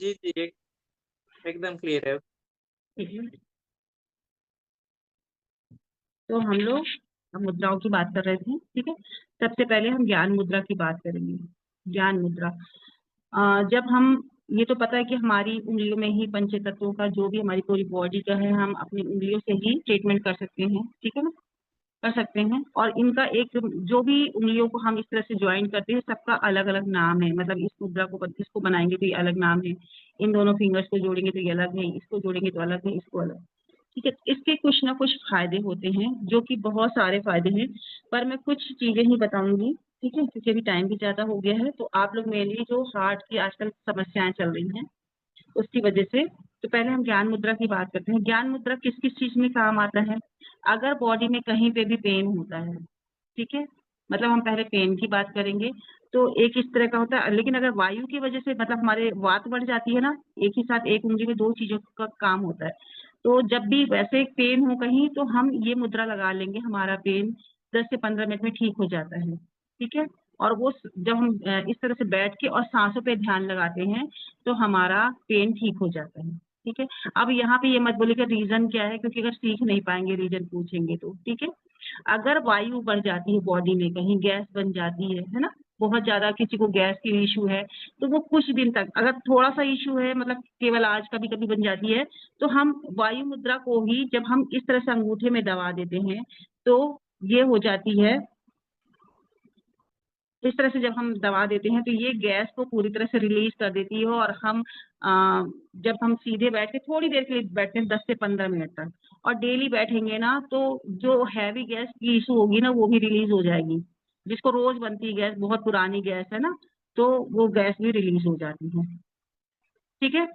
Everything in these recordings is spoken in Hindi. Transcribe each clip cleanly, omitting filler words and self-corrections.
जी, जी, एकदम क्लियर है। ठीक है। तो हम लोग मुद्राओं की बात कर रहे थे, ठीक है। सबसे पहले हम ज्ञान मुद्रा की बात करेंगे। ज्ञान मुद्रा जब हम ये तो पता है कि हमारी उंगलियों में ही पंच तत्वों का जो भी हमारी पूरी बॉडी का है, हम अपनी उंगलियों से ही ट्रीटमेंट कर सकते हैं, ठीक है ना? कर सकते हैं। और इनका एक जो भी उंगलियों को हम इस तरह से ज्वाइन करते हैं, सबका अलग अलग नाम है। मतलब इस मुद्रा को इसको बनाएंगे तो ये अलग नाम है, इन दोनों फिंगर्स को जोड़ेंगे तो ये अलग है, इसको जोड़ेंगे तो अलग है, इसको अलग। ठीक है, इसके कुछ ना कुछ फायदे होते हैं, जो कि बहुत सारे फायदे हैं, पर मैं कुछ चीजें ही बताऊंगी, ठीक है, क्योंकि अभी टाइम भी ज्यादा हो गया है। तो आप लोग मेनली जो हार्ट की आजकल समस्याएं चल रही हैं उसकी वजह से, तो पहले हम ज्ञान मुद्रा की बात करते हैं। ज्ञान मुद्रा किस किस चीज में काम आता है? अगर बॉडी में कहीं पे भी पेन होता है, ठीक है, मतलब हम पहले पेन की बात करेंगे। तो एक इस तरह का होता है, लेकिन अगर वायु की वजह से मतलब हमारे वात बढ़ जाती है ना, एक ही साथ एक उंगली में दो चीजों का काम होता है। तो जब भी वैसे पेन हो कहीं, तो हम ये मुद्रा लगा लेंगे, हमारा पेन 10 से 15 मिनट में ठीक हो जाता है, ठीक है। और वो जब हम इस तरह से बैठ के और सांसों पे ध्यान लगाते हैं, तो हमारा पेन ठीक हो जाता है, ठीक है। अब यहाँ पे ये मत बोलिएगा रीजन क्या है, क्योंकि अगर सीख नहीं पाएंगे रीजन पूछेंगे तो, ठीक है। अगर वायु बढ़ जाती है बॉडी में, कहीं गैस बन जाती है ना, बहुत ज्यादा किसी को गैस की इशू है, तो वो कुछ दिन तक, अगर थोड़ा सा इशू है, मतलब केवल आज कभी कभी बन जाती है, तो हम वायु मुद्रा को ही जब हम इस तरह से अंगूठे में दबा देते हैं, तो ये हो जाती है। इस तरह से जब हम दबा देते हैं, तो ये गैस को पूरी तरह से रिलीज कर देती है। और हम जब हम सीधे बैठ के थोड़ी देर के लिए बैठते हैं, 10 से 15 मिनट तक, और डेली बैठेंगे ना, तो जो हैवी गैस की इशू होगी ना, वो भी रिलीज हो जाएगी। जिसको रोज बनती है गैस, बहुत पुरानी गैस है ना, तो वो गैस भी रिलीज हो जाती है, ठीक है।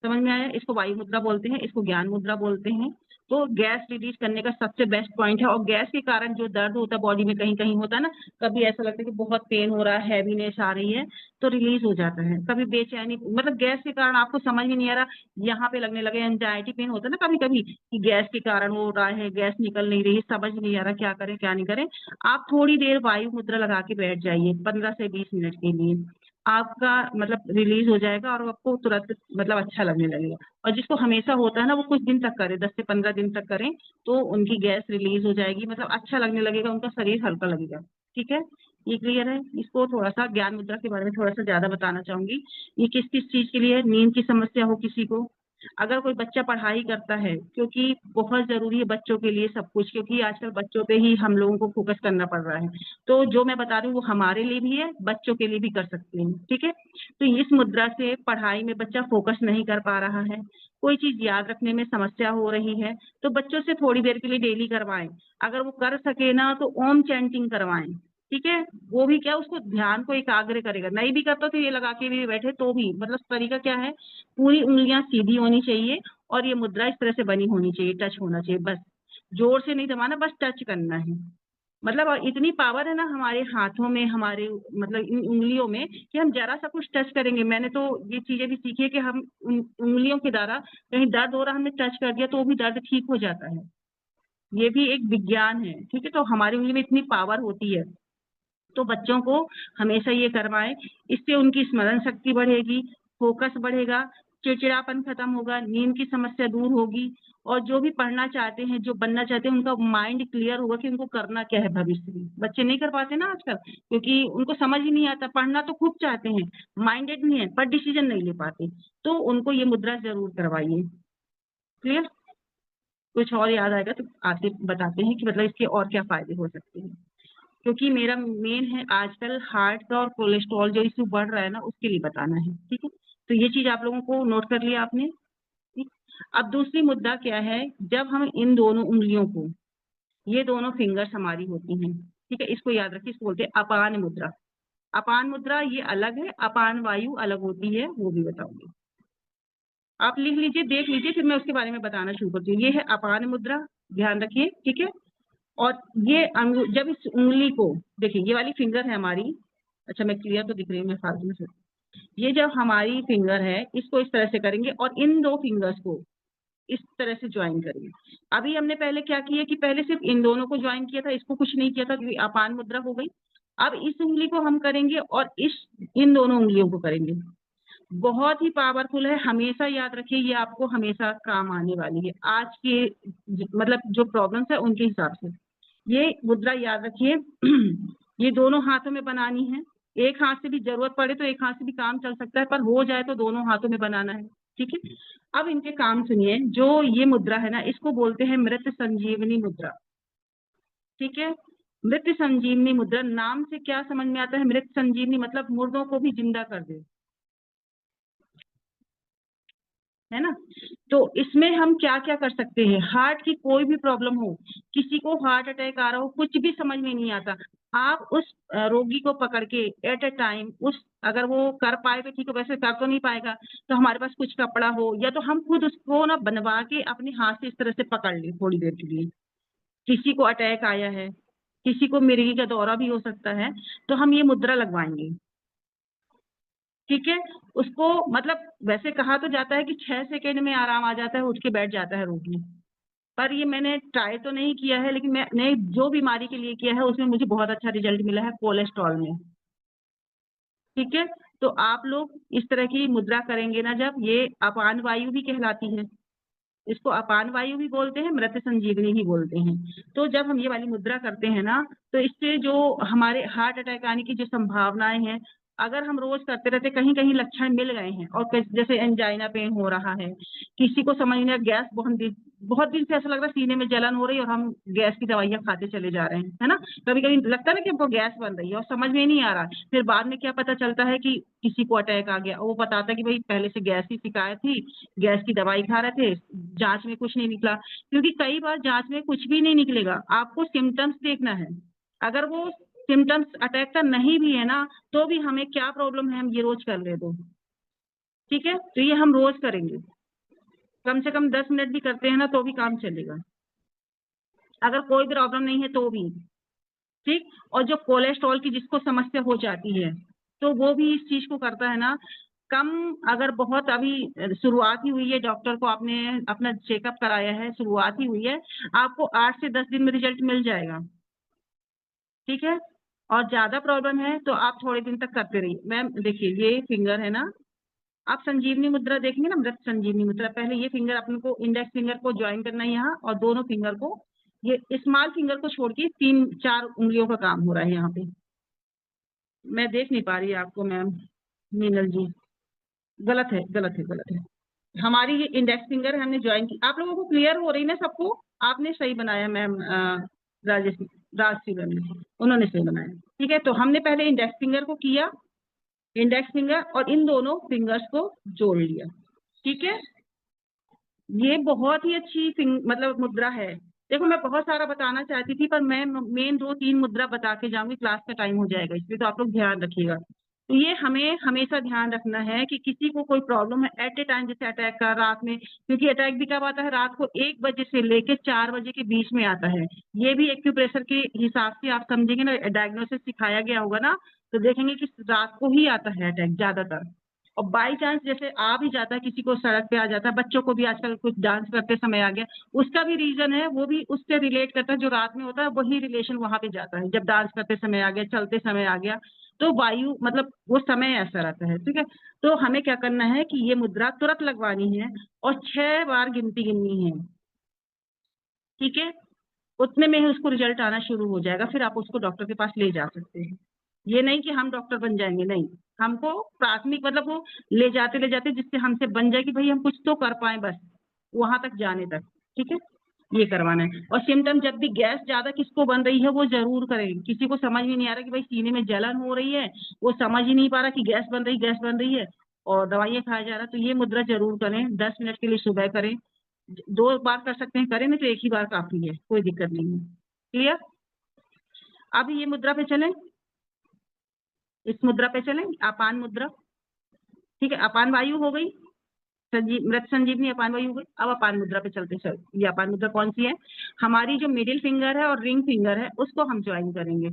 समझ में आया? इसको वायु मुद्रा बोलते हैं, इसको ज्ञान मुद्रा बोलते हैं। तो गैस रिलीज करने का सबसे बेस्ट पॉइंट है। और गैस के कारण जो दर्द होता है बॉडी में, कहीं कहीं होता है ना, कभी ऐसा लगता है कि बहुत पेन हो रहा है, हैवीनेस आ रही है, तो रिलीज हो जाता है। कभी बेचैनी, मतलब गैस के कारण आपको समझ में नहीं आ रहा, यहाँ पे लगने लगे, एंजाइटी पेन होता है ना कभी कभी, कि गैस के कारण हो रहा है, गैस निकल नहीं रही, समझ नहीं आ रहा क्या करें क्या नहीं करें, आप थोड़ी देर वायु मुद्रा लगा के बैठ जाइए, 15 से 20 मिनट के लिए। आपका मतलब रिलीज हो जाएगा और आपको तुरंत मतलब अच्छा लगने लगेगा। और जिसको हमेशा होता है ना, वो कुछ दिन तक करे, 10 से 15 दिन तक करें, तो उनकी गैस रिलीज हो जाएगी, मतलब अच्छा लगने लगेगा, उनका शरीर हल्का लगेगा, ठीक है। ये क्लियर है? इसको थोड़ा सा ज्ञान मुद्रा के बारे में थोड़ा सा ज्यादा बताना चाहूंगी। ये किस किस चीज के लिए है? नींद की समस्या हो किसी को, अगर कोई बच्चा पढ़ाई करता है, क्योंकि बहुत जरूरी है बच्चों के लिए सब कुछ, क्योंकि आजकल बच्चों पे ही हम लोगों को फोकस करना पड़ रहा है। तो जो मैं बता रही हूँ वो हमारे लिए भी है, बच्चों के लिए भी कर सकते हैं, ठीक है। तो इस मुद्रा से पढ़ाई में बच्चा फोकस नहीं कर पा रहा है, कोई चीज याद रखने में समस्या हो रही है, तो बच्चों से थोड़ी देर के लिए डेली करवाएं। अगर वो कर सके ना, तो ओम चैंटिंग करवाएं, ठीक है। वो भी क्या, उसको ध्यान को एकाग्र करेगा। नहीं भी करता तो ये लगा के भी बैठे तो भी, मतलब तरीका क्या है, पूरी उंगलियां सीधी होनी चाहिए, और ये मुद्रा इस तरह से बनी होनी चाहिए, टच होना चाहिए, बस जोर से नहीं दबाना, बस टच करना है। मतलब और इतनी पावर है ना हमारे हाथों में, हमारे मतलब इन उंगलियों में, कि हम जरा सा कुछ टच करेंगे। मैंने तो ये चीजें भी सीखी है कि हम उंगलियों के द्वारा, कहीं दर्द हो रहा, हमने टच कर दिया तो भी दर्द ठीक हो जाता है। ये भी एक विज्ञान है, ठीक है। तो हमारी उंगली में इतनी पावर होती है, तो बच्चों को हमेशा ये करवाएं। इससे उनकी स्मरण शक्ति बढ़ेगी, फोकस बढ़ेगा, चिड़चिड़ापन खत्म होगा, नींद की समस्या दूर होगी, और जो भी पढ़ना चाहते हैं, जो बनना चाहते हैं, उनका माइंड क्लियर होगा कि उनको करना क्या है भविष्य में। बच्चे नहीं कर पाते ना आजकल, क्योंकि उनको समझ ही नहीं आता, पढ़ना तो खूब चाहते हैं, माइंडेड नहीं है, पर डिसीजन नहीं ले पाते। तो उनको ये मुद्रा जरूर करवाइए। क्लियर? कुछ और याद आएगा तो आगे बताते हैं कि मतलब इसके और क्या फायदे हो सकते हैं, क्योंकि मेरा मेन है आजकल हार्ट का और कोलेस्ट्रॉल जो इश्यू बढ़ रहा है ना, उसके लिए बताना है, ठीक है। तो ये चीज आप लोगों को नोट कर लिया आपने, ठीक। अब दूसरी मुद्दा क्या है, जब हम इन दोनों उंगलियों को, ये दोनों फिंगर्स हमारी होती हैं, ठीक है, इसको याद रखिए, इसको बोलते हैं अपान मुद्रा। अपान मुद्रा ये अलग है, अपान वायु अलग होती है, वो भी बताऊंगी। आप लिख लीजिए, देख लीजिए, फिर मैं उसके बारे में बताना शुरू करती हूँ। ये है अपान मुद्रा, ध्यान रखिए, ठीक है। और ये जब इस उंगली को देखिए, ये वाली फिंगर है हमारी, अच्छा मैं क्लियर तो दिख रही हूँ, मैं फालतू में ये जब हमारी फिंगर है, इसको इस तरह से करेंगे और इन दो फिंगर्स को इस तरह से ज्वाइन करेंगे। अभी हमने पहले क्या किया कि पहले सिर्फ इन दोनों को ज्वाइन किया था, इसको कुछ नहीं किया था, क्योंकि अपान मुद्रा हो गई। अब इस उंगली को हम करेंगे और इस इन दोनों उंगलियों को करेंगे। बहुत ही पावरफुल है, हमेशा याद रखिए, ये आपको हमेशा काम आने वाली है आज के मतलब जो प्रॉब्लम्स है उनके हिसाब से। ये मुद्रा याद रखिए ये दोनों हाथों में बनानी है, एक हाथ से भी जरूरत पड़े तो एक हाथ से भी काम चल सकता है, पर हो जाए तो दोनों हाथों में बनाना है, ठीक है। अब इनके काम सुनिए, जो ये मुद्रा है ना, इसको बोलते हैं मृत संजीवनी मुद्रा, ठीक है। मृत संजीवनी मुद्रा नाम से क्या समझ में आता है? मृत संजीवनी मतलब मुर्दों को भी जिंदा कर दे, है ना। तो इसमें हम क्या क्या कर सकते हैं? हार्ट की कोई भी प्रॉब्लम हो, किसी को हार्ट अटैक आ रहा हो, कुछ भी समझ में नहीं आता, आप उस रोगी को पकड़ के एट अ टाइम उस, अगर वो कर पाए तो ठीक है, वैसे कर तो नहीं पाएगा, तो हमारे पास कुछ कपड़ा हो या तो हम खुद उसको ना बनवा के अपने हाथ से इस तरह से पकड़ लें थोड़ी देर के लिए। किसी को अटैक आया है, किसी को मिर्गी का दौरा भी हो सकता है, तो हम ये मुद्रा लगवाएंगे, ठीक है। उसको मतलब वैसे कहा तो जाता है कि 6 सेकंड में आराम आ जाता है, उठ के बैठ जाता है रोगी, पर ये मैंने ट्राई तो नहीं किया है, लेकिन मैंने जो बीमारी के लिए किया है उसमें मुझे बहुत अच्छा रिजल्ट मिला है कोलेस्ट्रॉल में, ठीक है। तो आप लोग इस तरह की मुद्रा करेंगे ना, जब ये अपान वायु भी कहलाती है, इसको अपान वायु भी बोलते हैं, मृत संजीवनी भी बोलते हैं। तो जब हम ये वाली मुद्रा करते हैं ना, तो इससे जो हमारे हार्ट अटैक आने की जो संभावनाएं हैं, अगर हम रोज करते रहते, कहीं कहीं लक्षण मिल गए हैं और जैसे एंजाइना पेन हो रहा है, किसी को समझ नहीं, गैस बहुत दिन से ऐसा लग रहा है सीने में जलन हो रही है और हम गैस की दवाइयां खाते चले जा रहे हैं, है ना। कभी कभी लगता है ना कि हमको गैस बन रही है और समझ में नहीं आ रहा, फिर बाद में क्या पता चलता है कि किसी को अटैक आ गया, वो बताता है कि भाई पहले से गैस की शिकायत थी, गैस की दवाई खा रहे थे, जांच में कुछ नहीं निकला। क्योंकि कई बार जांच में कुछ भी नहीं निकलेगा, आपको सिम्टम्स देखना है। अगर वो सिम्टम्स अटैक का नहीं भी है ना, तो भी हमें क्या प्रॉब्लम है, हम ये रोज कर ले दो, ठीक है। तो ये हम रोज करेंगे, कम से कम 10 मिनट भी करते हैं ना तो भी काम चलेगा, अगर कोई प्रॉब्लम नहीं है तो भी, ठीक। और जो कोलेस्ट्रॉल की जिसको समस्या हो जाती है, तो वो भी इस चीज को करता है ना, कम, अगर बहुत अभी शुरुआत ही हुई है, डॉक्टर को आपने अपना चेकअप कराया है, शुरुआत ही हुई है, आपको 8 से 10 दिन में रिजल्ट मिल जाएगा, ठीक है। और ज्यादा प्रॉब्लम है तो आप थोड़े दिन तक करते रहिए। मैम देखिए ये फिंगर है ना, आप संजीवनी मुद्रा देखेंगे ना, मृत संजीवनी मुद्रा, पहले ये फिंगर अपने को, इंडेक्स फिंगर को ज्वाइन करना है यहाँ, और दोनों फिंगर को, ये स्मॉल फिंगर को छोड़ के 3-4 उंगलियों का काम हो रहा है यहाँ पे। मैं देख नहीं पा रही आपको मैम मीनल जी, गलत है, गलत है, गलत है। हमारी ये इंडेक्स फिंगर है, हमने ज्वाइन की, आप लोगों को क्लियर हो रही ना सबको? आपने सही बनाया मैम, राजेश राज सिंगर ने, उन्होंने सही बनाया, ठीक है। तो हमने पहले इंडेक्स फिंगर को किया, इंडेक्स फिंगर और इन दोनों फिंगर्स को जोड़ लिया, ठीक है। ये बहुत ही अच्छी मतलब मुद्रा है। देखो मैं बहुत सारा बताना चाहती थी, पर मैं मेन 2-3 मुद्रा बता के जाऊंगी, क्लास का टाइम हो जाएगा, इसलिए तो आप लोग ध्यान रखिएगा। तो ये हमें हमेशा ध्यान रखना है कि किसी को कोई प्रॉब्लम है एट ए टाइम, जैसे अटैक का रात में, क्योंकि अटैक भी कब आता है? रात को 1 बजे से लेके 4 बजे के बीच में आता है। ये भी एक्यूप्रेशर के हिसाब से आप समझेंगे ना, डायग्नोसिस सिखाया गया होगा ना, तो देखेंगे कि रात को ही आता है अटैक ज्यादातर। और बाई चांस जैसे आ भी जाता है, किसी को सड़क पे आ जाता है, बच्चों को भी आजकल कुछ डांस करते समय आ गया, उसका भी रीजन है, वो भी उससे रिलेट करता है, जो रात में होता है वही रिलेशन वहां पे जाता है, जब डांस करते समय आ गया, चलते समय आ गया, तो वायु मतलब वो समय ऐसा रहता है, ठीक है। तो हमें क्या करना है कि ये मुद्रा तुरंत लगवानी है और 6 बार गिनती गिननी है, ठीक है। उतने में ही उसको रिजल्ट आना शुरू हो जाएगा, फिर आप उसको डॉक्टर के पास ले जा सकते हैं। ये नहीं कि हम डॉक्टर बन जाएंगे, नहीं, हमको प्राथमिक मतलब वो ले जाते जिससे हमसे बन जाए कि भाई हम कुछ तो कर पाए, बस वहां तक जाने तक, ठीक है। ये करवाना है। और सिम्टम जब भी गैस ज्यादा किसको बन रही है वो जरूर करें, किसी को समझ में नहीं आ रहा कि भाई सीने में जलन हो रही है, वो समझ ही नहीं पा रहा कि गैस बन रही है और दवाइयाँ खाया जा रहा है, तो ये मुद्रा जरूर करें, 10 मिनट के लिए सुबह करें, 2 बार कर सकते हैं, करें नहीं तो 1 ही बार काफी है, कोई दिक्कत नहीं है, क्लियर। अब ये मुद्रा पे चलें, इस मुद्रा पे चलें, अपान मुद्रा, ठीक है। अपान वायु हो गई, मृत संजीवनी अपान वायु हो गई। अब अपान मुद्रा पे चलते हैं। ये अपान मुद्रा कौन सी है? हमारी जो मिडिल फिंगर है और रिंग फिंगर है उसको हम ज्वाइन करेंगे,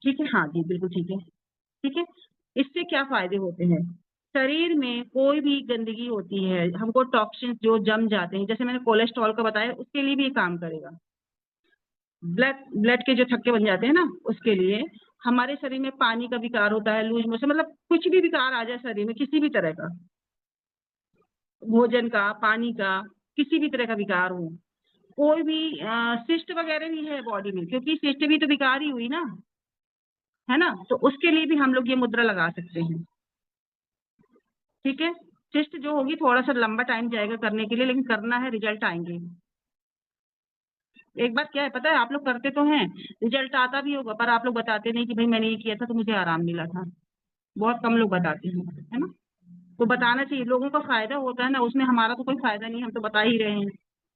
ठीक है। हाँ जी बिल्कुल ठीक है, ठीक है। इससे क्या फायदे होते हैं? शरीर में कोई भी गंदगी होती है, हमको टॉक्सिन जो जम जाते हैं, जैसे मैंने कोलेस्ट्रॉल का बताया, उसके लिए भी ये काम करेगा। ब्लड के जो थक्के बन जाते हैं ना, उसके लिए। हमारे शरीर में पानी का विकार होता है, लूज मोशन, मतलब कुछ भी विकार आ जाए शरीर में किसी भी तरह का, भोजन का, पानी का, किसी भी तरह का विकार हो, कोई भी सिस्ट वगैरह भी है बॉडी में, क्योंकि सिस्ट भी तो विकार ही हुई ना, है ना, तो उसके लिए भी हम लोग ये मुद्रा लगा सकते हैं। ठीक है, सिस्ट जो होगी थोड़ा सा लंबा टाइम जाएगा करने के लिए, लेकिन करना है, रिजल्ट आएंगे। एक बात क्या है पता है, आप लोग करते तो हैं, रिजल्ट आता भी होगा, पर आप लोग बताते नहीं कि भाई मैंने ये किया था तो मुझे आराम मिला था। बहुत कम लोग बताते हैं, है ना। तो बताना चाहिए, लोगों का फायदा होता है ना, उसमें हमारा तो कोई फायदा नहीं, हम तो बता ही रहे हैं।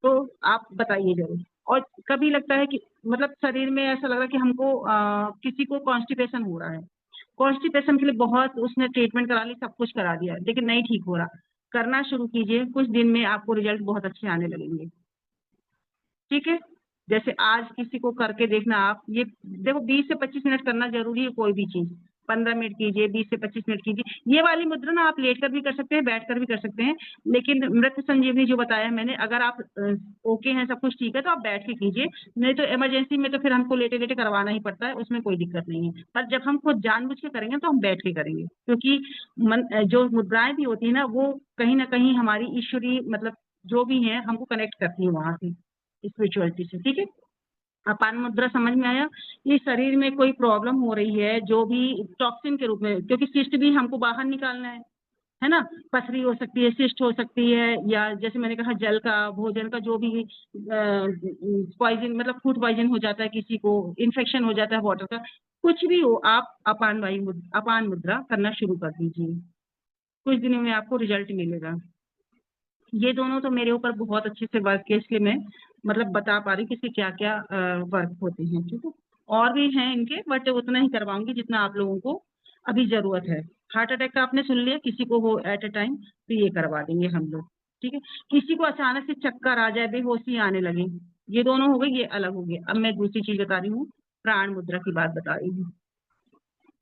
तो आप बताइए जरूर। और कभी लगता है कि मतलब शरीर में ऐसा लग रहा है कि हमको किसी को कॉन्स्टिपेशन हो रहा है, कॉन्स्टिपेशन के लिए बहुत उसने ट्रीटमेंट करा ली, सब कुछ करा दिया, लेकिन नहीं ठीक हो रहा, करना शुरू कीजिए, कुछ दिन में आपको रिजल्ट बहुत अच्छे आने लगेंगे। ठीक है, जैसे आज किसी को करके देखना आप, ये देखो 20 से 25 मिनट करना जरूरी है, कोई भी चीज 15 मिनट कीजिए, 20 से 25 मिनट कीजिए। ये वाली मुद्रा ना आप लेट कर भी कर सकते हैं, बैठ कर भी कर सकते हैं, लेकिन मृत संजीवनी जो बताया मैंने, अगर आप ओके हैं, सब कुछ ठीक है, तो आप बैठ के कीजिए, नहीं तो इमरजेंसी में तो फिर हमको लेटे लेटे करवाना ही पड़ता है, उसमें कोई दिक्कत नहीं है। पर जब हम खुद जानबूझ के करेंगे तो हम बैठ के करेंगे, क्योंकि जो मुद्राएं भी होती है ना, वो कहीं ना कहीं हमारी ईश्वरीय मतलब जो भी है हमको कनेक्ट करती है वहां से, स्पिरिचुअलिटी से। ठीक है, अपान मुद्रा समझ में आया। ये शरीर में कोई प्रॉब्लम हो रही है, जो भी टॉक्सिन के रूप में, क्योंकि सिस्ट भी हमको बाहर निकालना है ना, पथरी हो सकती है, सिस्ट हो सकती है, या जैसे मैंने कहा जल का, भोजन का, जो भी पॉइजन, मतलब फूड पॉइजन हो जाता है किसी को, इन्फेक्शन हो जाता है वाटर का, कुछ भी हो, आप अपान मुद्रा करना शुरू कर दीजिए, कुछ दिनों में आपको रिजल्ट मिलेगा। ये दोनों तो मेरे ऊपर बहुत अच्छे से वर्क किया, इसलिए मैं मतलब बता पा रही हूँ कि इसके क्या क्या वर्क होते हैं। ठीक है, और भी हैं इनके, बट उतना ही करवाऊंगी जितना आप लोगों को अभी जरूरत है। हार्ट अटैक का आपने सुन लिया, किसी को हो एट अ टाइम तो ये करवा देंगे हम लोग। ठीक है, किसी को अचानक से चक्कर आ जाए, बेहोशी आने लगे, ये दोनों हो गए, ये अलग हो गए। अब मैं दूसरी चीज बता रही हूँ, प्राण मुद्रा की बात बता रही हूँ।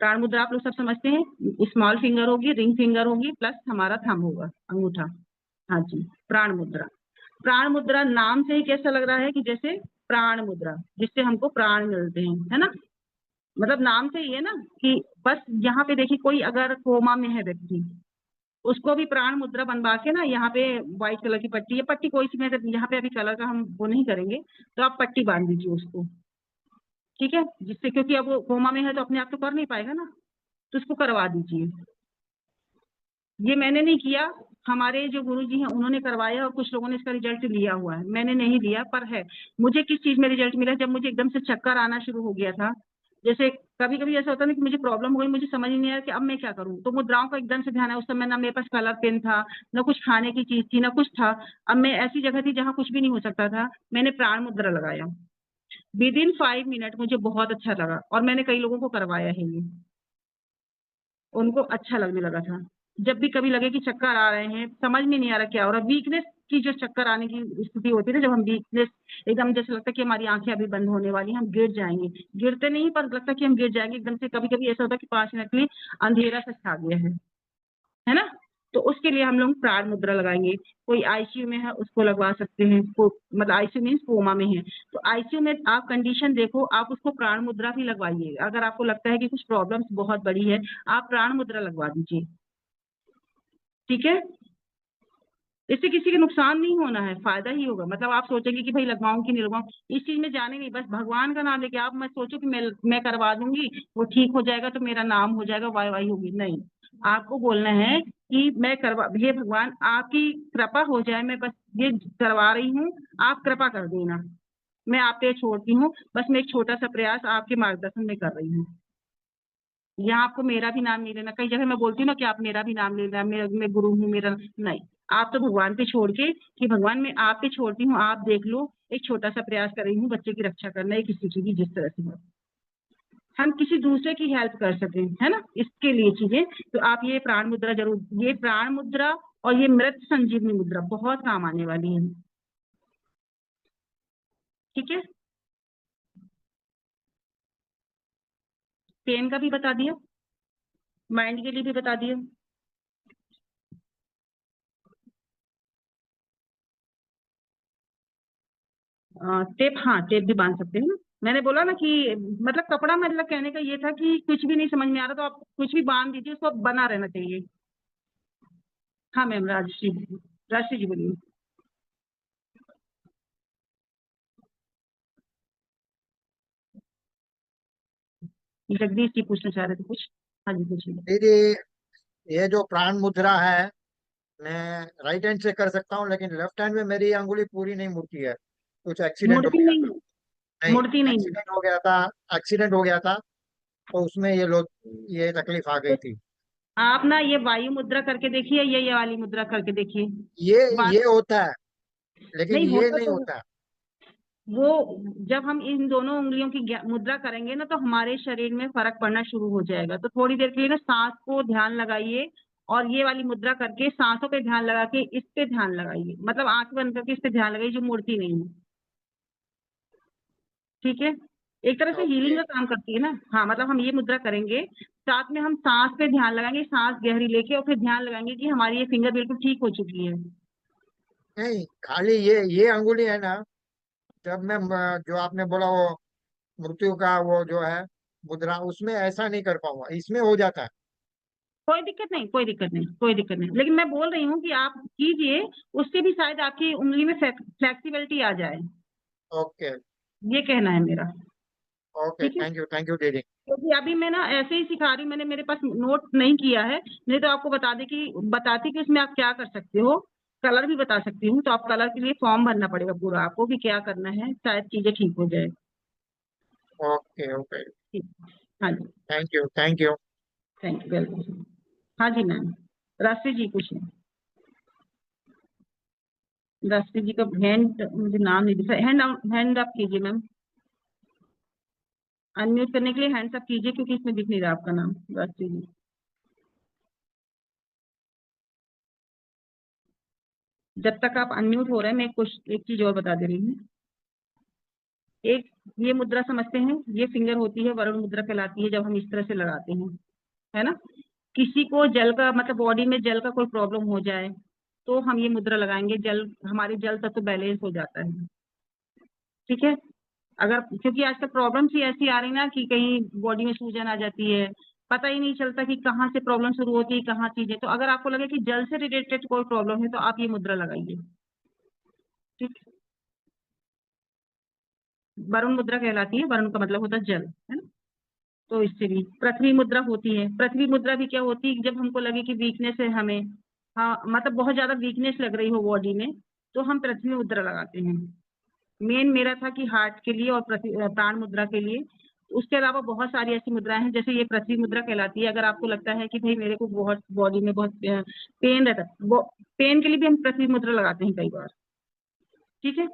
प्राण मुद्रा आप लोग सब समझते हैं, स्मॉल फिंगर होगी, रिंग फिंगर होगी, प्लस हमारा थंब होगा, अंगूठा। हाँ जी, प्राण मुद्रा। प्राण मुद्रा नाम से ही कैसा लग रहा है कि जैसे प्राण मुद्रा, जिससे हमको प्राण मिलते हैं, है ना, मतलब नाम से ही है ना, कि बस यहाँ पे देखिए, कोई अगर कोमा में है व्यक्ति, उसको भी प्राण मुद्रा बनवा के ना, यहाँ पे व्हाइट कलर की पट्टी, ये पट्टी कोई सी, मैं यहाँ पे अभी कलर का हम वो नहीं करेंगे, तो आप पट्टी बांध दीजिए उसको। ठीक है, जिससे, क्योंकि अब वो कोमा में है तो अपने आप तो कर नहीं पाएगा ना, तो उसको करवा दीजिए। ये मैंने नहीं किया, हमारे जो गुरुजी हैं उन्होंने करवाया, और कुछ लोगों ने इसका रिजल्ट लिया हुआ है, मैंने नहीं लिया, पर है। मुझे किस चीज में रिजल्ट मिला, जब मुझे एकदम से चक्कर आना शुरू हो गया था, जैसे कभी कभी ऐसा होता है ना कि मुझे प्रॉब्लम हो गई, मुझे समझ ही नहीं आया कि अब मैं क्या करूं, तो मुद्राओं का एकदम से ध्यान है। उस समय ना मेरे पास कलर पेन था, ना कुछ खाने की चीज थी, ना कुछ था। अब मैं ऐसी जगह थी जहाँ कुछ भी नहीं हो सकता था, मैंने प्राण मुद्रा लगाया, विद इन 5 मिनट मुझे बहुत अच्छा लगा, और मैंने कई लोगों को करवाया है ये, उनको अच्छा लगने लगा था। जब भी कभी लगे कि चक्कर आ रहे हैं, समझ में नहीं आ रहा क्या हो रहा, वीकनेस की जो चक्कर आने की स्थिति होती है ना, जब हम वीकनेस, एकदम जैसे लगता है कि हमारी आंखें अभी बंद होने वाली, हम गिर जाएंगे, गिरते नहीं पर लगता है कि हम गिर जाएंगे एकदम से। कभी कभी ऐसा होता है कि 5 मिनट के लिए अंधेरा सा छा गया है ना, तो उसके लिए हम लोग प्राण मुद्रा लगाएंगे। कोई आईसीयू में है उसको लगवा सकते हैं, मतलब आईसीयू मीन्स कोमा में है, तो आईसीयू में आप कंडीशन देखो, आप उसको प्राण मुद्रा भी लगवाइए। अगर आपको लगता है कि कुछ प्रॉब्लम्स बहुत बड़ी है, आप प्राण मुद्रा लगवा दीजिए। ठीक है, इससे किसी के नुकसान नहीं होना है, फायदा ही होगा। मतलब आप सोचेंगे कि भाई लगवाऊं कि नहीं लगवाऊं, इस चीज में जाने नहीं, बस भगवान का नाम लेके आप मत सोचो कि मैं करवा दूंगी, वो ठीक हो जाएगा तो मेरा नाम हो जाएगा, वाई वाई होगी, नहीं। आपको बोलना है कि मैं करवा, हे भगवान आपकी कृपा हो जाए, मैं बस ये करवा रही हूँ, आप कृपा कर देना, मैं आप पे छोड़ती हूँ, बस मैं एक छोटा सा प्रयास आपके मार्गदर्शन में कर रही हूँ। यहाँ आपको मेरा भी नाम नहीं लेना, कई जगह मैं बोलती हूँ ना कि आप मेरा भी नाम ले लेना, मैं गुरु हूँ मेरा, नहीं। आप तो भगवान पे छोड़ के कि भगवान मैं आप पे छोड़ती हूँ, आप देख लो, एक छोटा सा प्रयास कर रही हूँ बच्चे की रक्षा करना है, किसी की भी, जिस तरह से हो, हम किसी दूसरे की हेल्प कर सकें, है ना, इसके लिए चीजें। तो आप ये प्राण मुद्रा जरूर, ये प्राण मुद्रा और ये मृत संजीवनी मुद्रा बहुत काम आने वाली है। ठीक है, पेन का भी बता दिया, माइंड के लिए भी बता दिया। टेप, हाँ टेप भी बांध सकते हैं ना, मैंने बोला ना कि मतलब कपड़ा, मतलब कहने का ये था कि कुछ भी नहीं समझ में आ रहा तो आप कुछ भी बांध दीजिए, उसको बना रहना चाहिए। हाँ मैम, राजश्री जी बोलिए। जगदीश जी पूछना चाह रहे थे कुछ। हाँ जी पूछिए। दीदी, ये जो प्राण मुद्रा है, मैं राइट हैंड से कर सकता हूँ, लेकिन लेफ्ट हैंड में मेरी अंगुली पूरी नहीं मुड़ती है। कुछ एक्सीडेंट हो मुड़ती गया नहीं, था। नहीं, मुड़ती नहीं है। एक्सीडेंट हो गया था। एक्सीडेंट हो गया था, तो उसमें ये तकलीफ आ गई तो थी। आप ना ये वायु मुद्रा करके देखिए, ये वाली मुद्रा करके देखिए। ये बात ये होता है, लेकिन नहीं ये होता नहीं तो होता। वो जब हम इन दोनों उंगलियों की मुद्रा करेंगे ना, तो हमारे शरीर में फर्क पड़ना शुरू हो जाएगा। तो थोड़ी देर के लिए ना सांस को ध्यान लगाइए, और ये वाली मुद्रा करके सांसों पे ध्यान लगा के इस पे ध्यान लगाइए, मतलब आंख बंद करके इस पे ध्यान लगाइए, जो मूर्ति नहीं है। ठीक है, एक तरह से ओके। हीलिंग का काम करती है ना। हाँ, मतलब हम ये मुद्रा करेंगे, साथ में हम सांस पे ध्यान लगाएंगे, सांस गहरी लेके, और फिर ध्यान लगाएंगे कि हमारी ये फिंगर बिल्कुल ठीक हो चुकी है। नहीं, खाली ये अंगुली है ना, जब मैं जो आपने बोला वो मृत्यु का वो जो है मुद्रा, उसमें ऐसा नहीं कर पाऊंगा, इसमें हो जाता है। कोई दिक्कत नहीं, कोई दिक्कत नहीं, कोई दिक्कत नहीं, लेकिन मैं बोल रही हूँ कि आप कीजिए, उससे भी शायद आपकी उंगली में फ्लेक्सिबिलिटी आ जाए। ओके। ये कहना है मेरा। ओके, ठीक है, थैंक यू दीदी। क्योंकि अभी मैं ना ऐसे ही सिखा रही हूँ, मैंने मेरे पास नोट नहीं किया है, नहीं तो आपको बताती कि उसमें आप क्या कर सकते हो। कलर भी बता सकती हूँ, तो आप कलर के लिए फॉर्म भरना पड़ेगा पूरा आपको कि क्या करना है, शायद चीजें ठीक हो जाए। Okay okay. ठीक। हाँ जी। Thank you. Thank you, welcome. हाँ जी मैम, राशि जी पूछिए। राशि जी का हैंड मुझे नाम नहीं दिखा, हैंड अप कीजिए मैम। अनम्यूट करने के लिए हैंड्स अप कीजिए, क्योंकि इसमें दिख नहीं रहा आपका नाम, राशि जी। जब तक आप अनम्यूट हो रहे हैं, मैं एक चीज और बता दे रही हूँ। एक ये मुद्रा समझते हैं, ये फिंगर होती है, वरुण मुद्रा कहलाती है, जब हम इस तरह से लगाते हैं, है ना। किसी को जल का मतलब बॉडी में जल का कोई प्रॉब्लम हो जाए, तो हम ये मुद्रा लगाएंगे, जल हमारे जल तत्व बैलेंस हो जाता है। ठीक है, अगर क्योंकि आजकल प्रॉब्लम्स ही ऐसी आ रही ना कि कहीं बॉडी में सूजन आ जाती है, पता ही नहीं चलता कि कहाँ से प्रॉब्लम शुरू होती है, कहाँ चीजें। तो अगर आपको लगे कि जल से रिलेटेड कोई प्रॉब्लम है, तो आप ये मुद्रा लगाइए। ठीक। वरुण मुद्रा कहलाती है, वरुण का मतलब होता है जल, है ना। तो इससे भी पृथ्वी मुद्रा होती है। पृथ्वी मुद्रा भी क्या होती है, जब हमको लगे कि वीकनेस है हमें, हाँ मतलब बहुत ज्यादा वीकनेस लग रही हो बॉडी में, तो हम पृथ्वी मुद्रा लगाते हैं। मेन मेरा था कि हार्ट के लिए और प्राण मुद्रा के लिए। उसके अलावा बहुत सारी ऐसी मुद्राएं हैं, जैसे ये पृथ्वी मुद्रा कहलाती है। अगर आपको लगता है कि भाई मेरे को बहुत बॉडी में बहुत पेन रहता है, वो पेन के लिए भी हम पृथ्वी मुद्रा लगाते हैं कई बार। ठीक है,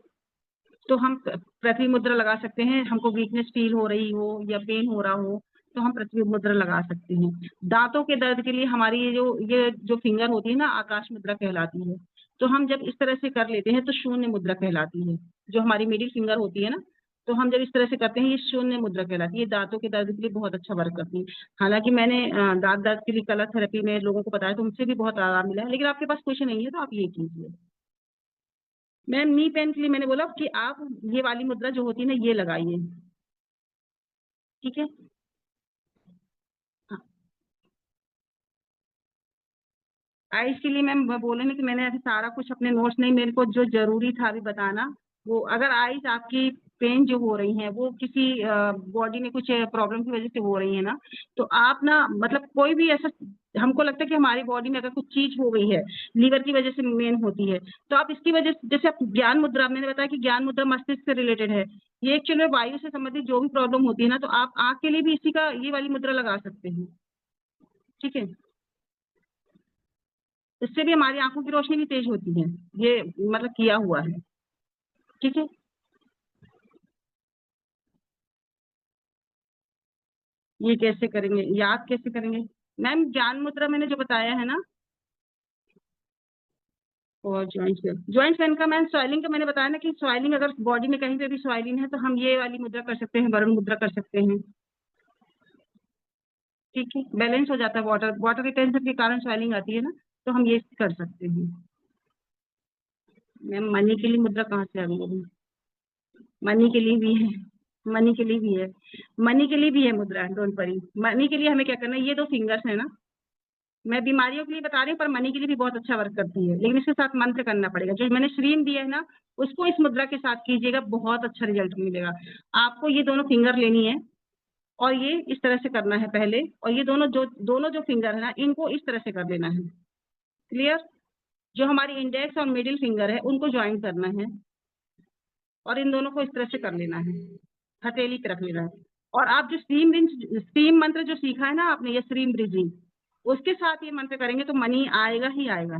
तो हम पृथ्वी मुद्रा लगा सकते हैं। हमको वीकनेस फील हो रही हो या पेन हो रहा हो, तो हम पृथ्वी मुद्रा लगा सकते हैं। दांतों के दर्द के लिए हमारी ये जो फिंगर होती है ना, आकाश मुद्रा कहलाती है। तो हम जब इस तरह से कर लेते हैं, तो शून्य मुद्रा कहलाती है। जो हमारी मिडिल फिंगर होती है ना, तो हम जब इस तरह से करते हैं, ये शून्य मुद्रा कहलाती है। दांतों के दर्द के लिए बहुत अच्छा वर्क करती है। हालांकि मैंने दांत दर्द के लिए कलर थेरेपी में लोगों को बताया, तो उनसे भी बहुत आराम मिला है। लेकिन आपके पास कुछ नहीं है, तो आप ये कीजिए। मैम नी पेन के लिए मैंने बोला कि आप ये वाली मुद्रा जो होती है ना, ये लगाइए। ठीक है। आइस के लिए मैम बोले ना कि मैंने अभी सारा कुछ अपने नोट्स नहीं, मेरे को जो जरूरी था अभी बताना, वो अगर आइस आपकी पेन जो हो रही है, वो किसी बॉडी में कुछ प्रॉब्लम की वजह से हो रही है ना, तो आप ना मतलब कोई भी ऐसा, हमको लगता है कि हमारी बॉडी में अगर कुछ चीज हो गई है, लीवर की वजह से मेन होती है, तो आप इसकी वजह से, जैसे आप ज्ञान मुद्रा, मैंने बताया कि ज्ञान मुद्रा मस्तिष्क से रिलेटेड है। ये एक्चुअली वायु से संबंधित जो भी प्रॉब्लम होती है ना, तो आप आंख के लिए भी इसी का ये वाली मुद्रा लगा सकते हैं। ठीक है, इससे भी हमारी आंखों की रोशनी भी तेज होती है। ये मतलब किया हुआ है। ठीक है, ये कैसे करेंगे, याद कैसे करेंगे। मैम ज्ञान मुद्रा मैंने जो बताया है ना, और ज्वाइंट पेन का मैम स्वेलिंग का मैंने बताया ना कि स्वेलिंग अगर बॉडी में कहीं पे भी स्वेलिंग है, तो हम ये वाली मुद्रा कर सकते हैं, वरुण मुद्रा कर सकते हैं। ठीक है, बैलेंस हो जाता है, वाटर वाटर रिटेंशन के कारण स्वेलिंग आती है ना, तो हम ये कर सकते हैं। मैम मनी के लिए मुद्रा कहाँ से आ गई अभी, मनी के लिए भी है। मनी के लिए भी है, मनी के लिए भी है मुद्रा, डोंट वरी। मनी के लिए हमें क्या करना है, ये 2 फिंगर्स है ना, मैं बीमारियों के लिए बता रही हूँ पर मनी के लिए भी बहुत अच्छा वर्क करती है, लेकिन इसके साथ मंत्र करना पड़ेगा। जो मैंने श्रीम दिया है ना, उसको इस मुद्रा के साथ कीजिएगा, बहुत अच्छा रिजल्ट मिलेगा। आपको ये दोनों फिंगर लेनी है और ये इस तरह से करना है पहले, और ये दोनों जो फिंगर है ना, इनको इस तरह से कर लेना है। क्लियर? जो हमारी इंडेक्स और मिडिल फिंगर है उनको ज्वाइन करना है और इन दोनों को इस तरह से कर लेना है, हथेली पे रख लेना है। और आप जो स्टीम मंत्र जो सीखा है ना आपने, ये स्टीम ब्रीजिंग, उसके साथ ये मंत्र करेंगे तो मनी आएगा ही आएगा।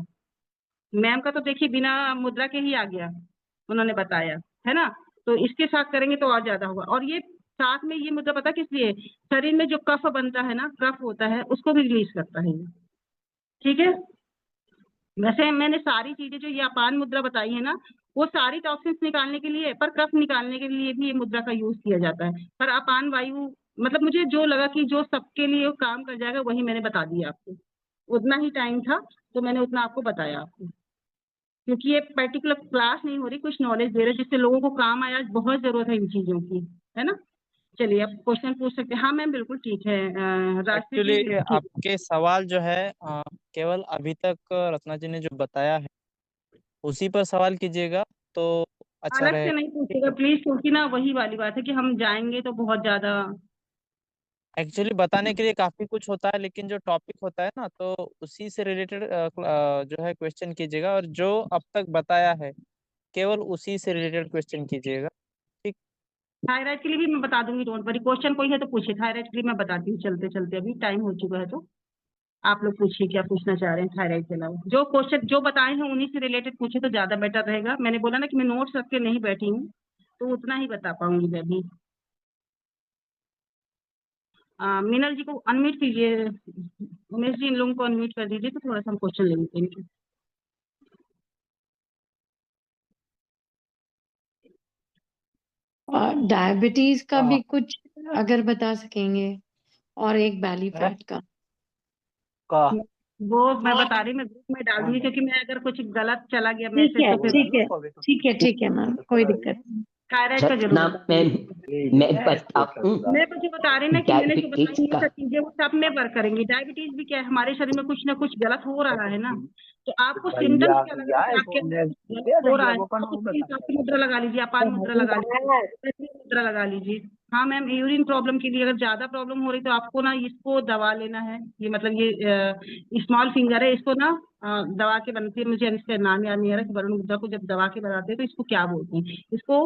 मैम का तो देखिए बिना मुद्रा के ही आ गया, उन्होंने बताया है ना, तो इसके साथ करेंगे तो और ज्यादा होगा। और ये साथ में ये मुद्रा पता किस लिए, शरीर में जो कफ बनता है ना, कफ होता है, उसको भी रिलीज करता है ये। ठीक है, वैसे मैंने सारी चीजें जो ये अपान मुद्रा बताई है ना, वो सारी टॉक्सिन्स निकालने के लिए, पर कफ निकालने के लिए भी ये मुद्रा का यूज किया जाता है। पर अपान वायु मतलब मुझे जो लगा कि जो सबके लिए वो काम कर जाएगा वही मैंने बता दिया आपको, उतना ही टाइम था तो मैंने उतना आपको बताया आपको, क्योंकि ये पर्टिकुलर क्लास नहीं हो रही, कुछ नॉलेज दे रहे जिससे लोगों को काम आया। आज बहुत जरूरत है इन चीजों की, है ना। चलिए अब क्वेश्चन पूछ सकते हैं। हाँ मैम बिल्कुल ठीक है, राष्ट्रीय जी एक्चुअली बिल्कुल ठीक है। आपके सवाल जो है केवल अभी तक रत्ना जी ने जो बताया है उसी पर सवाल कीजिएगा तो अच्छा अलग से रहेगा। नहीं ठीक पूछेगा है, प्लीज, क्योंकि ना वही वाली बात है कि हम जाएंगे तो बहुत ज्यादा। एक्चुअली बताने के लिए काफी कुछ होता है लेकिन जो टॉपिक होता है ना तो उसी से रिलेटेड जो है क्वेश्चन कीजिएगा और जो अब तक बताया है केवल उसी से रिलेटेड क्वेश्चन कीजिएगा। ठीक। थायराइड के लिए भी मैं बता दूंगी, डोंट वरी। क्वेश्चन कोई है तो पूछिए, थायराइड के लिए मैं बताती हूँ चलते चलते, अभी टाइम हो चुका है तो आप लोग पूछिए क्या पूछना चाह रहे हैं थायराइड के अलावा। जो क्वेश्चन जो बताए हैं उन्हीं से रिलेटेड पूछे तो ज्यादा बेटर रहेगा। मैंने बोला ना कि मैं नोट्स रख के नहीं बैठी हूँ, तो उतना ही बता पाऊंगी मैं भी। मीनल जी को अनम्यूट कीजिए, उमेश जी इन लोगों को अनम्यूट कर दीजिए तो थोड़ा सा हम क्वेश्चन ले लेते हैं। और डायबिटीज का हाँ। भी कुछ अगर बता सकेंगे, और एक बेली फैट का। का वो मैं बता रही, मैं ग्रुप में डाल दूंगी, क्योंकि मैं अगर कुछ गलत चला गया ठीक मैसेज है तो फिर ठीक है ठीक है ठीक है मैम, कोई दिक्कत नहीं। थायराइड का जरूर रत्ना बता मैम, दूंगी। मैं बताऊं, मैं मुझे बता रही ना कि मैंने जो डायबिटीज बताई ये का। सब चीजें वो सब में वर्क करेंगी। डायबिटीज भी क्या है, हमारे शरीर में कुछ ना कुछ गलत हो रहा है ना, तो आपको सिम्टम्स क्या लग रहा है कि आपके अंदर कुछ गलत हो रहा है, तो उसके हिसाब से मुद्रा लगा लीजिए, अपान मुद्रा लगा लीजिए, पृथ्वी मुद्रा लगा लीजिए। हाँ मैम, यूरिन प्रॉब्लम के लिए अगर ज्यादा प्रॉब्लम हो रही तो आपको ना इसको दवा लेना है। ये मतलब ये स्मॉल फिंगर है, इसको ना दवा के बनती है, मुझे इसका नाम याद नहीं आ रहा कि वरुण मुद्रा को जब दवा के बनाते हैं तो इसको क्या बोलते हैं, इसको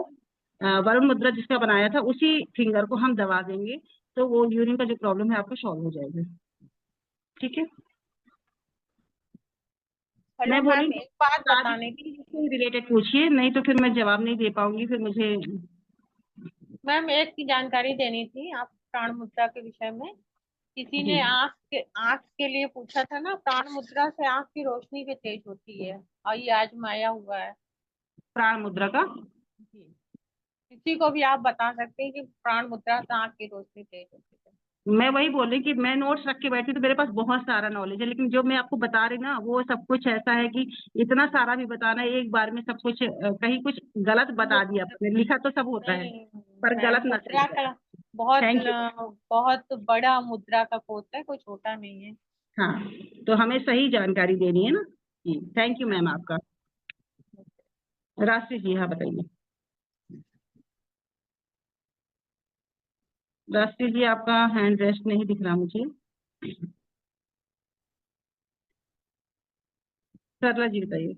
वरुण मुद्रा जिसका बनाया था उसी फिंगर को हम दबा देंगे तो वो यूरिन का जो प्रॉब्लम है आपको सॉल्व हो जाएगा। ठीक है, हेलो मैं बोली मैम, एक बात सारी बताने थी। चीजें रिलेटेड पूछिए, नहीं तो फिर मैं जवाब नहीं दे पाऊंगी, फिर मुझे। मैम एक की जानकारी देनी थी आप प्राण मुद्रा के विषय में। किसी जी, ने आंख के लिए पूछा था ना, प्राण मुद्रा से आंख की रोशनी भी तेज होती है और ये आजमाया हुआ है। प्राण मुद्रा का जी, किसी को भी आप बता सकते हैं कि प्राण मुद्रा से आंख की रोशनी तेज होती है। मैं वही बोल रही कि मैं नोट्स रख के बैठी तो मेरे पास बहुत सारा नॉलेज है, लेकिन जो मैं आपको बता रही ना वो सब कुछ ऐसा है कि इतना सारा भी बताना एक बार में सब कुछ कहीं कुछ गलत बता दिया आपने, लिखा तो सब होता है नहीं पर मैम, गलत ना सही मुद्रा कर। का बहुत थैंक यू। बहुत बड़ा मुद्रा का कोर्स है, कोई छोटा नहीं है। हाँ, तो हमें सही जानकारी देनी है ना जी। थैंक यू मैम आपका। राशि जी हाँ बताइए। राशि जी आपका हैंड रेस्ट नहीं दिख रहा मुझे। सरला जी बताइए।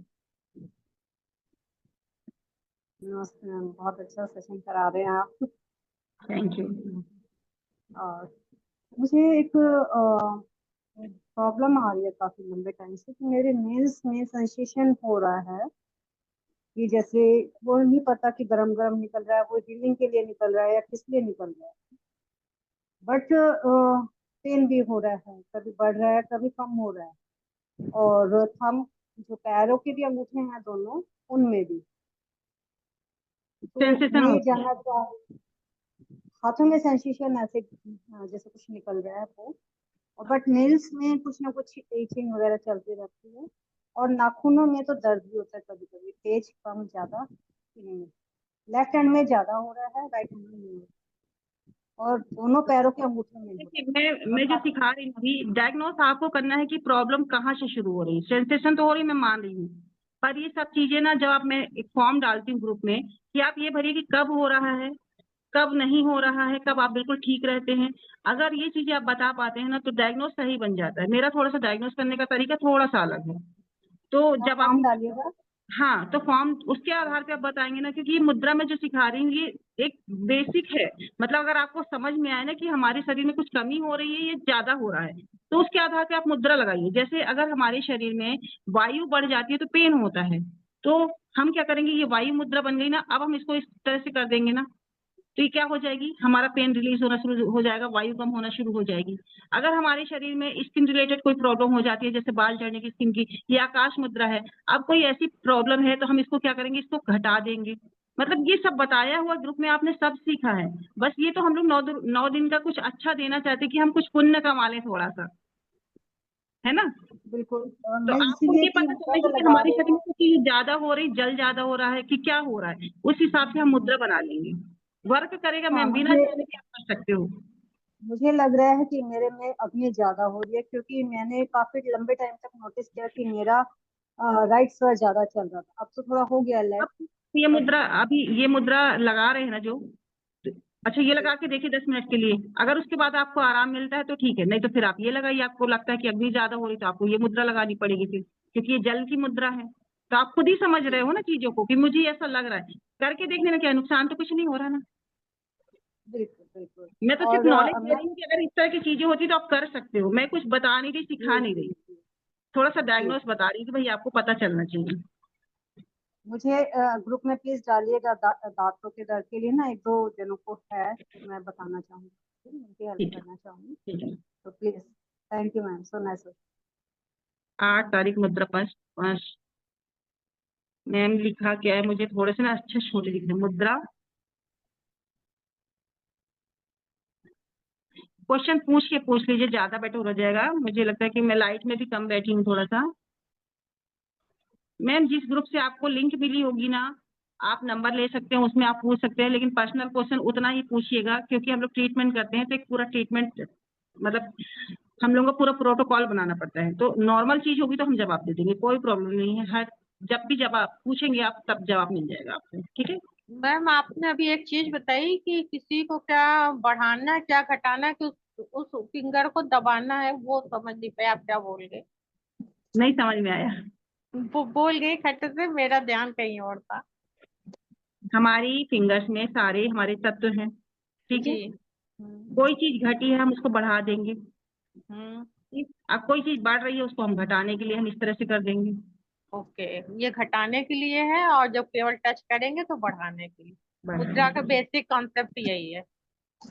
नमस्ते मैम, बहुत अच्छा सेशन करा रहे हैं आप। Thank you. और मुझे एक प्रॉब्लम आ रही है काफी लंबे टाइम से कि मेरे नेल्स में सेंसेशन हो रहा है कि जैसे वो नहीं पता कि गरम गरम निकल रहा है, वो हीलिंग के लिए निकल रहा है या किस लिए निकल रहा है, बट पेन भी हो रहा है, कभी बढ़ रहा है कभी कम हो रहा है। और थंब जो पैरों के भी अंगूठे हैं दोनों, उनमें भी। तो सेंसेशन मैं ये होती है। जानना चाह, हाथों में सेंसेशन ऐसे जैसे कुछ निकल रहा है वो, और बट नेल्स में कुछ ना कुछ इचिंग वगैरह चलती रहती है। और नाखूनों में तो दर्द भी होता है कभी कभी, तेज कम ज्यादा। लेफ्ट हैंड में ज्यादा हो रहा है, राइट हैंड में नहीं हो रहा है। और दोनों पैरों के अंगूठे में हो रहा देखिए, मैं जो सिखा रही हूँ अभी, डायग्नोस आपको करना है कि प्रॉब्लम कहाँ से शुरू हो रही है। सेंसेशन तो हो रही है, मैं मान रही हूँ, पर ये सब चीजें ना, जब आप, मैं एक फॉर्म डालती हूँ ग्रुप में कि आप ये भरिए कि कब हो रहा है, कब नहीं हो रहा है, कब आप बिल्कुल ठीक रहते हैं। अगर ये चीजें आप बता पाते हैं ना, तो डायग्नोस सही बन जाता है। मेरा थोड़ा सा डायग्नोस करने का तरीका थोड़ा सा अलग है। तो है। आप जब आप, फॉर्म डालिएगा। हाँ, तो फॉर्म उसके आधार पे आप बताएंगे ना, क्योंकि ये मुद्रा में जो सिखा रही हूँ ये एक बेसिक है। मतलब अगर आपको समझ में आए ना कि हमारे शरीर में कुछ कमी हो रही है, ये ज्यादा हो रहा है, तो उसके आधार पे आप मुद्रा लगाइए। जैसे अगर हमारे शरीर में वायु बढ़ जाती है तो पेन होता है, तो हम क्या करेंगे, ये वायु मुद्रा बन गई ना, अब हम इसको इस तरह से कर देंगे ना, तो ये क्या हो जाएगी, हमारा पेन रिलीज होना शुरू हो जाएगा, वायु कम होना शुरू हो जाएगी। अगर हमारे शरीर में स्किन रिलेटेड कोई प्रॉब्लम हो जाती है, जैसे बाल झड़ने की, स्किन की, ये आकाश मुद्रा है, अब कोई ऐसी प्रॉब्लम है तो हम इसको क्या करेंगे, इसको घटा देंगे। मतलब ये सब बताया हुआ ग्रुप में आपने सब सीखा है। बस ये तो हम लोग 9 दिन का कुछ अच्छा देना चाहते हैं कि हम कुछ पुण्य कमा लें थोड़ा सा, है ना। बिल्कुल। और तो मैं आपको इसीलिए ये पता तीन चले पग कि लगा हमारे रही शरीर में हूँ। कुछ चीज ज्यादा हो रही, जल ज्यादा हो रहा है कि क्या हो रहा है, उस हिसाब से हम मुद्रा बना लेंगे। वर्क करेगा हाँ, मैम, बिना जाने के आप कर सकते हो। मुझे लग रहा है कि मेरे में अग्नि ज्यादा हो रही है, क्योंकि मैंने काफी लंबे टाइम तक नोटिस किया कि मेरा राइट स्वर ज्यादा चल रहा था। अब तो थोड़ा हो गया अब लेफ्ट। ये बट मुद्रा, अभी ये मुद्रा लगा रहे हैं ना जो, तो अच्छा ये लगा के देखिए 10 मिनट के लिए, अगर उसके बाद आपको आराम मिलता है तो ठीक है, नहीं तो फिर आप ये लगाइए। आपको लगता है कि अग्नि ज्यादा हो रही तो आपको ये मुद्रा लगानी पड़ेगी फिर, क्योंकि ये जल की मुद्रा है। तो आप खुद ही समझ रहे हो ना चीजों को, कि मुझे ऐसा लग रहा है, करके देखने में क्या नुकसान, तो कुछ नहीं हो रहा ना। बिल्कुल बिल्कुल। मैं तो सिर्फ और नॉलेज दे मैं रही हूँ कि अगर इस तरह की चीजें होती तो आप कर सकते हो। मैं कुछ बता नहीं रही, सिखा जी नहीं रही, जी जी थोड़ा सा जी। डायग्नोस बता रही हूँ कि भाई आपको पता चलना चाहिए। मुझे ग्रुप में प्लीज डालिएगा। दांतों के दर्द के लिए ना एक दो जनों को है, मैं बताना चाहूंगी, उनकी हेल्प ठीक है, करना चाहूंगी। ठीक है। तो please, thank you ma'am, so nice. 8 तारीख मुद्रा 5/5। मैम लिखा क्या है, मुझे थोड़े से ना अच्छे छोटे लिख रहे, मुद्रा क्वेश्चन पूछ लीजिए, ज्यादा बेटर हो जाएगा। मुझे लगता है कि मैं लाइट में भी कम बैठी हूँ थोड़ा सा। मैम जिस ग्रुप से आपको लिंक मिली होगी ना, आप नंबर ले सकते हैं, उसमें आप पूछ सकते हैं, लेकिन पर्सनल क्वेश्चन उतना ही पूछिएगा, क्योंकि हम लोग ट्रीटमेंट करते हैं तो एक पूरा ट्रीटमेंट, मतलब हम लोगों को पूरा प्रोटोकॉल बनाना पड़ता है। तो नॉर्मल चीज होगी तो हम जवाब दे देंगे, कोई प्रॉब्लम नहीं है। हर जब भी जवाब पूछेंगे आप, तब जवाब मिल जाएगा आपको, ठीक है। मैम आपने अभी एक चीज बताई कि किसी को क्या बढ़ाना है क्या घटाना है, कि उस फिंगर को दबाना है, वो समझ नहीं पाए आप क्या बोल गए। नहीं समझ में आया। वो बोल गए खट से, मेरा ध्यान कहीं और था। हमारी फिंगर्स में सारे हमारे तत्व हैं, ठीक है। जी। कोई चीज घटी है हम उसको बढ़ा देंगे, हम्म। ठीक? अब कोई चीज बढ़ रही है उसको हम घटाने के लिए हम इस तरह से कर देंगे। ओके, ये घटाने के लिए है, और जब केवल टच करेंगे तो बढ़ाने के लिए। मुद्रा का बेसिक कॉन्सेप्ट यही है।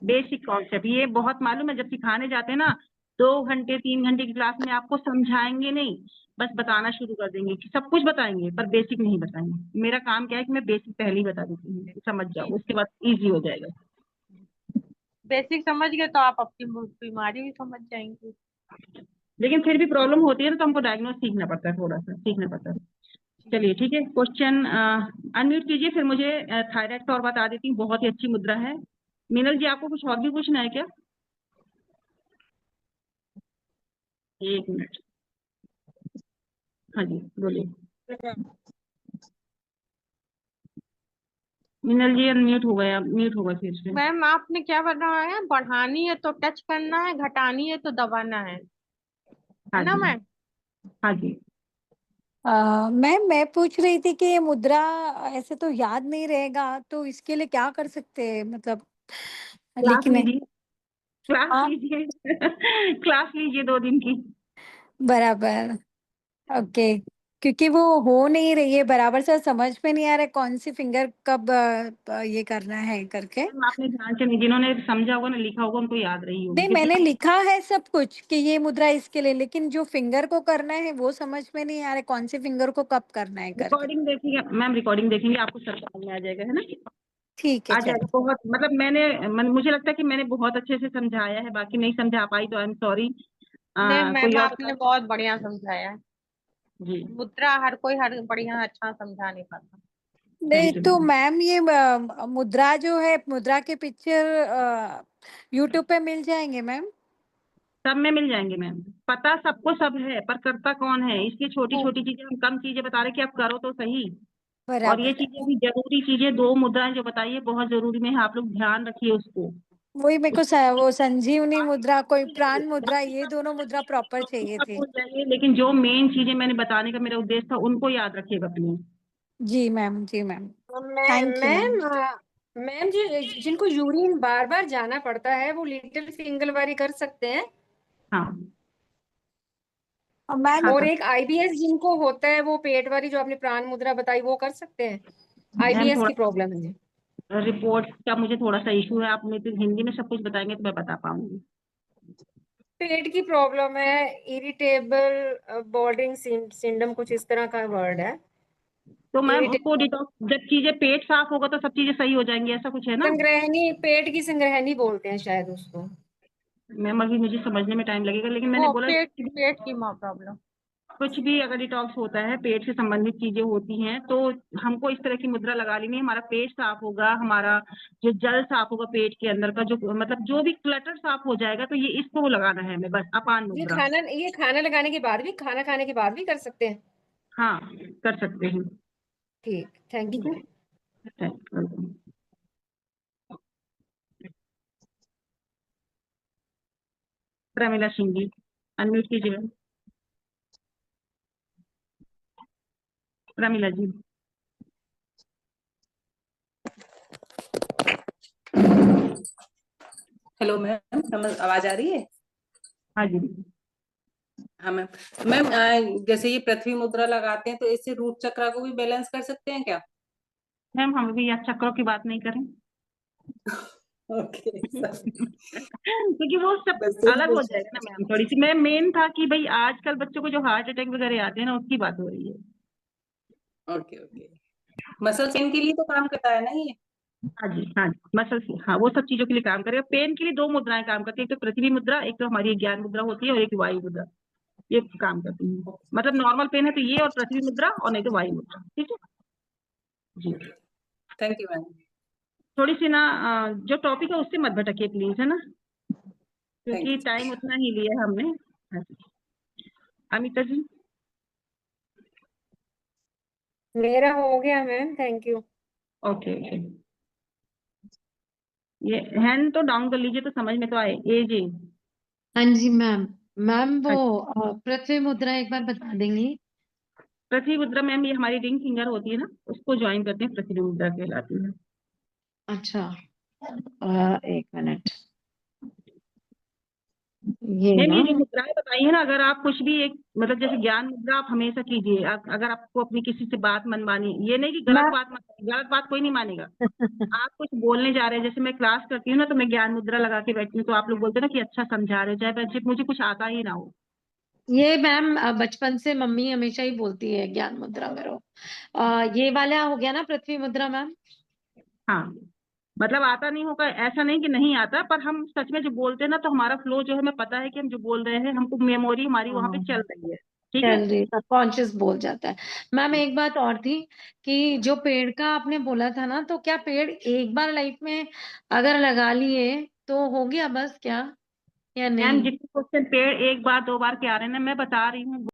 बेसिक कॉन्सेप्ट ये बहुत मालूम है। जब सिखाने जाते हैं ना, 2 घंटे 3 घंटे की क्लास में आपको समझाएंगे नहीं, बस बताना शुरू कर देंगे कि सब कुछ बताएंगे पर बेसिक नहीं बताएंगे। मेरा काम क्या है कि मैं बेसिक पहले ही बता देती हूँ, समझ जी। जाओ, उसके बाद इजी हो जाएगा। बेसिक समझ गए तो आप अपनी बीमारी भी समझ जाएंगे। लेकिन फिर भी प्रॉब्लम होती है ना, तो हमको डायग्नोस सीखना पड़ता है, थोड़ा सा सीखना पड़ता है। चलिए ठीक है, क्वेश्चन अनम्यूट कीजिए, फिर मुझे थायराइड का और बता देती हूँ, बहुत ही अच्छी मुद्रा है। मीनल जी आपको कुछ और भी पूछना है क्या? 1 मिनट। हाँ जी बोलिए। मीनल जी अनम्यूट हो गया, म्यूट होगा फिर से। मैम आपने क्या बनाया है, बढ़ानी है तो टच करना है, घटानी है तो दबाना है हाँ ना जी, मैम। हाँ जी। मैम मैं पूछ रही थी कि ये मुद्रा ऐसे तो याद नहीं रहेगा, तो इसके लिए क्या कर सकते हैं, मतलब क्लास लिखने। लीजिए, क्लास हाँ, लीजिए क्लास लीजिए 2 दिन की। बराबर। ओके, क्योंकि वो हो नहीं रही है बराबर से, समझ में नहीं आ रहा है कौन सी फिंगर कब ये करना है करके। मैम आपने ध्यान से नहीं, जिन्होंने समझा होगा ना, लिखा होगा, उनको याद रही होगी, नहीं, क्योंकि मैंने आप लिखा है सब कुछ कि ये मुद्रा इसके लिए, लेकिन जो फिंगर को करना है वो समझ में नहीं आ रहा है कौन सी फिंगर को कब करना है करके। रिकॉर्डिंग देखिएगा मैम, रिकॉर्डिंग देखेंगे आपको सब समझ में आ जाएगा, है ना। ठीक है, आ जाएगा चलो। बहुत, मतलब मुझे लगता है कि मैंने बहुत अच्छे से समझाया है, बाकी नहीं समझा पाई तो आई एम सॉरी। नहीं कोई मैम और आपने बहुत बढ़िया समझाया है। जी। मुद्रा हर कोई हर बढ़िया अच्छा समझा नहीं पाता। नहीं थैंक यू तो मैम। मैम ये मुद्रा जो है, मुद्रा के पिक्चर यूट्यूब पे मिल जाएंगे मैम? सब में मिल जाएंगे मैम। पता सबको सब है, पर करता कौन है, इसलिए छोटी ओ, छोटी चीजें हम कम चीजें बता रहे कि आप करो तो सही। और ये बराबर चीजें है। भी जरूरी चीजें, 2 मुद्राएं जो बताई है बहुत जरूरी में है, आप लोग ध्यान रखिए उसको। वही मेरे को वो संजीवनी मुद्रा, कोई भूल प्राण जाइए, मुद्रा, ये दोनों बाकी मुद्रा प्रॉपर बाकी चाहिए सब थे। भूल जाइए, लेकिन जो मेन चीजें मैंने बताने का मेरा उद्देश्य था उनको याद रखिएगा प्लीज। जी मैम, जी ma'am. Ma'am thank you ma'am. Ma'am ma'am जी, जिनको यूरिन बार बार जाना पड़ता है वो लिटिल फिंगर वाली कर सकते हैं? हाँ और मैम हाँ और कर। एक आईबीएस जिनको होता है वो पेट वाली जो आपने प्राण मुद्रा बताई वो कर सकते हैं? मैम आईबीएस थोड़ा की प्रॉब्लम है। रिपोर्ट का मुझे थोड़ा सा इशू है, आप मुझे तो हिंदी में सब कुछ बताएंगे तो मैं बता पाऊंगी। पेट की प्रॉब्लम है, इरिटेबल बॉर्डरिंग सिंड्रोम, कुछ इस तरह का वर्ड है। तो मैम उसको इरिटेबल डिटॉक्स, जब चीजें पेट साफ होगा तो सब चीजें सही हो जाएंगी, ऐसा कुछ है ना? संग्रहणी, पेट की संग्रहणी बोलते हैं शायद उसको। मैम अभी मुझे समझने में टाइम लगेगा, लेकिन मैंने वो बोला पेट की प्रॉब्लम। कुछ भी अगर डिटॉक्स होता है, पेट से संबंधित चीजें होती हैं, तो हमको इस तरह की मुद्रा लगा लेनी है। हमारा पेट साफ होगा, हमारा जो जल साफ होगा पेट के अंदर का, जो मतलब जो भी क्लटर साफ हो जाएगा, तो ये इसको लगाना है हमें बस, अपान मुद्रा। ये खाना लगाने के बाद भी, खाना खाने के बाद भी कर सकते हैं? हाँ कर सकते हैं। ठीक, थैंक ठीक यू। है, वेलकम। प्रमिला सिंह जी, अनम्यूट कीजिए। प्रमिला जी। हेलो मैम, आवाज आ रही है? हाँ जी। हाँ मैम। मैम जैसे ये पृथ्वी मुद्रा लगाते हैं तो इससे रूट चक्र को भी बैलेंस कर सकते हैं क्या? मैम हम भी आज चक्रों की बात नहीं करें। ओके क्योंकि वो सब बस यही अलग हो पूछ जाएगा ना मैम, थोड़ी सी मैं मेन था कि भाई आजकल बच्चों को जो हार्ट अटैक वगैरह आते हैं ना, उसकी बात हो रही है। Okay okay. मसल पेन के लिए तो काम करता है ना ये? हाँ जी हाँ जी, मसल्स, हाँ वो सब चीजों के लिए काम करेगा। पेन के लिए 2 मुद्राएं काम करती है, एक तो पृथ्वी मुद्रा, एक तो हमारी ज्ञान मुद्रा होती है, और एक वायु मुद्रा। ये काम करती है। मतलब नॉर्मल पेन है तो ये और पृथ्वी मुद्रा, और नहीं तो वायु मुद्रा। ठीक है जी। Thank you ma'am. थोड़ी सी ना जो टॉपिक है उससे मत भटकिए प्लीज, है ना, थैंक क्योंकि टाइम उतना ही लिया है हमने। हाँ जी। अमिता जी। मेरा हो गया ma'am, thank you. Okay okay. ये हैंड तो डाउन कर लीजिए तो समझ में तो आए। As a. हाँ जी मैम। मैम वो पृथ्वी मुद्रा एक बार बता देंगी? पृथ्वी मुद्रा मैम ये हमारी रिंग फिंगर होती है ना, उसको ज्वाइन करते हैं, पृथ्वी मुद्रा कहलाती है। अच्छा, एक मिनट, ये मैम ना। ये जो मुद्राएं बताई है ना, अगर आप कुछ भी एक मतलब जैसे ज्ञान मुद्रा आप हमेशा कीजिए। अगर आपको अपनी किसी से बात मनवानी, ये नहीं कि गलत मैम बात मत, गलत बात कोई नहीं मानेगा। आप कुछ बोलने जा रहे हैं, जैसे मैं क्लास करती हूँ ना, तो मैं ज्ञान मुद्रा लगा के बैठती हूँ, तो आप लोग बोलते हैं ना कि अच्छा समझा रहे हो, चाहे बच्चे मुझे कुछ आता ही ना हो। ये मैम बचपन से मम्मी हमेशा ही बोलती है ज्ञान मुद्रा करो। ये वाला हो गया ना पृथ्वी मुद्रा मैम? हाँ मतलब आता नहीं होगा ऐसा नहीं कि नहीं आता, पर हम सच में जो बोलते हैं ना, तो हमारा फ्लो जो है, हमें पता है कि हम जो बोल रहे हैं, हमको मेमोरी हमारी वहां पे चल रही है। ठीक है। चल रही, सबकॉन्शियस बोल जाता है। मैम एक बात और थी कि जो पेड़ का आपने बोला था ना, तो क्या पेड़ एक बार लाइफ में अगर लगा लिए तो हो गया बस क्या, या मैम नहीं? जितने क्वेश्चन पेड़ 1 बार 2 बार के आ रहे हैं ना, मैं बता रही हूँ